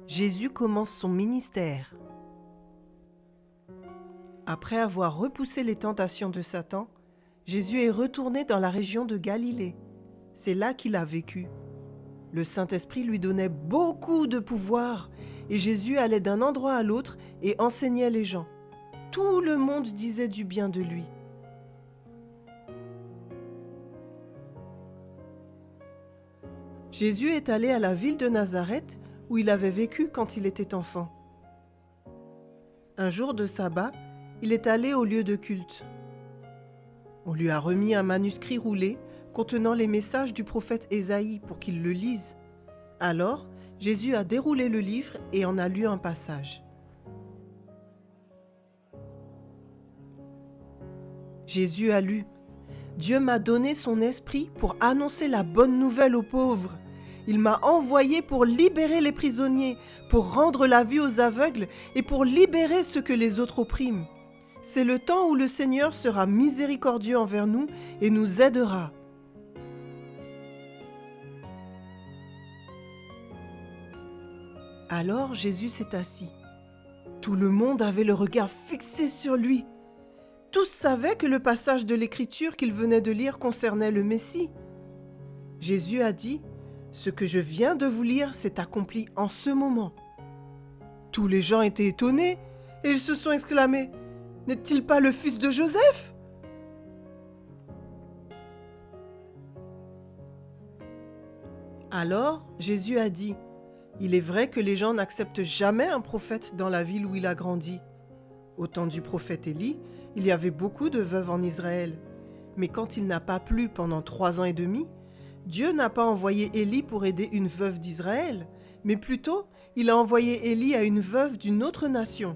Jésus commence son ministère. Après avoir repoussé les tentations de Satan, Jésus est retourné dans la région de Galilée. C'est là qu'il a vécu. Le Saint-Esprit lui donnait beaucoup de pouvoir et Jésus allait d'un endroit à l'autre et enseignait les gens. Tout le monde disait du bien de lui. Jésus est allé à la ville de Nazareth où il avait vécu quand il était enfant. Un jour de sabbat, il est allé au lieu de culte. On lui a remis un manuscrit roulé contenant les messages du prophète Ésaïe pour qu'il le lise. Alors, Jésus a déroulé le livre et en a lu un passage. Jésus a lu « Dieu m'a donné son esprit pour annoncer la bonne nouvelle aux pauvres. Il m'a envoyé pour libérer les prisonniers, pour rendre la vue aux aveugles et pour libérer ceux que les autres oppriment. C'est le temps où le Seigneur sera miséricordieux envers nous et nous aidera. » Alors Jésus s'est assis. Tout le monde avait le regard fixé sur lui. Tous savaient que le passage de l'Écriture qu'il venait de lire concernait le Messie. Jésus a dit « Ce que je viens de vous lire s'est accompli en ce moment. » Tous les gens étaient étonnés et ils se sont exclamés « N'est-il pas le fils de Joseph ?» Alors Jésus a dit « Il est vrai que les gens n'acceptent jamais un prophète dans la ville où il a grandi. Au temps du prophète Élie, il y avait beaucoup de veuves en Israël. Mais quand il n'a pas plu pendant 3 ans et demi, Dieu n'a pas envoyé Élie pour aider une veuve d'Israël, mais plutôt il a envoyé Élie à une veuve d'une autre nation. »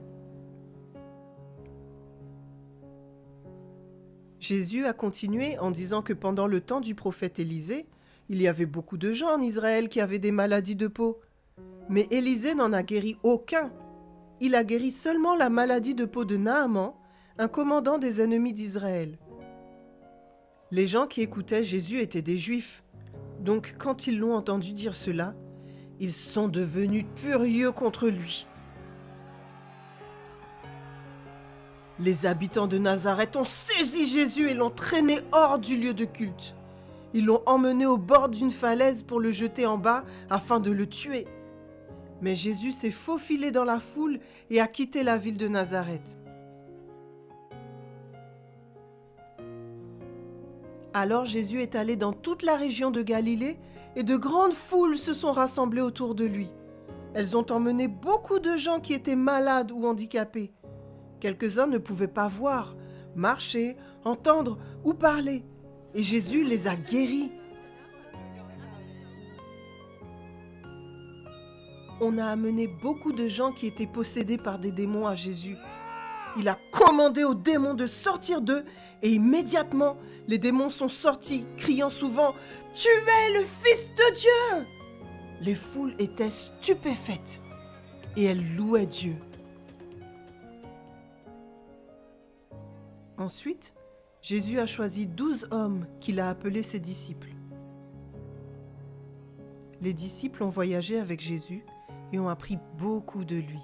Jésus a continué en disant que pendant le temps du prophète Élisée, il y avait beaucoup de gens en Israël qui avaient des maladies de peau. Mais Élisée n'en a guéri aucun. Il a guéri seulement la maladie de peau de Naaman, un commandant des ennemis d'Israël. Les gens qui écoutaient Jésus étaient des Juifs. Donc quand ils l'ont entendu dire cela, ils sont devenus furieux contre lui. Les habitants de Nazareth ont saisi Jésus et l'ont traîné hors du lieu de culte. Ils l'ont emmené au bord d'une falaise pour le jeter en bas afin de le tuer. Mais Jésus s'est faufilé dans la foule et a quitté la ville de Nazareth. Alors Jésus est allé dans toute la région de Galilée et de grandes foules se sont rassemblées autour de lui. Elles ont emmené beaucoup de gens qui étaient malades ou handicapés. Quelques-uns ne pouvaient pas voir, marcher, entendre ou parler. Et Jésus les a guéris. On a amené beaucoup de gens qui étaient possédés par des démons à Jésus. Il a commandé aux démons de sortir d'eux et immédiatement, les démons sont sortis, criant souvent « Tu es le Fils de Dieu !» Les foules étaient stupéfaites et elles louaient Dieu. Ensuite, Jésus a choisi 12 hommes qu'il a appelés ses disciples. Les disciples ont voyagé avec Jésus et ont appris beaucoup de lui.